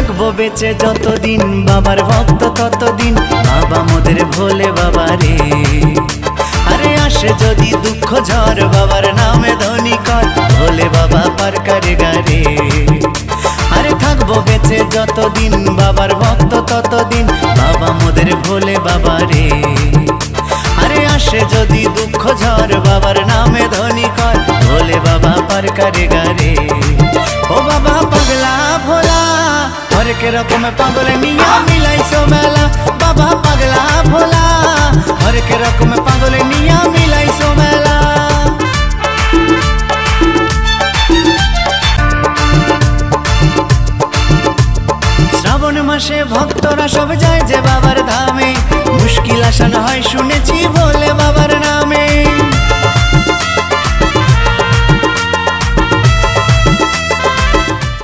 থাকবো বেঁচে যতদিন বাবার ভক্ত ততদিন, বাবা মোদের ভোলে বাবা রে। আরে আসে যদি দুঃখ ঝড় বাবার নামে ধ্বনি কর, ভোলে বাবা পার করে গারে। আরে থাকবো বেঁচে যতদিন বাবার ভক্ত ততদিন, বাবা মোদের ভোলে বাবা রে। আরে আসে যদি দুঃখ ঝড় বাবার নামে ধ্বনি কর, ভোলে বাবা পার করে গারে। ও বাবা পাগলা ভোলা হরেক রকম পাগল নিয়া মিলাইছো মেলা, বাবা পাগলা ভোলা হরেক রকম পাগল নিয়া মিলাইছো মেলা। শ্রাবণ মাসে ভক্তরা সব যায় যে বাবার ধামে, মুশকিল আসান হয় শুনেছি ভোলে বাবার নামে।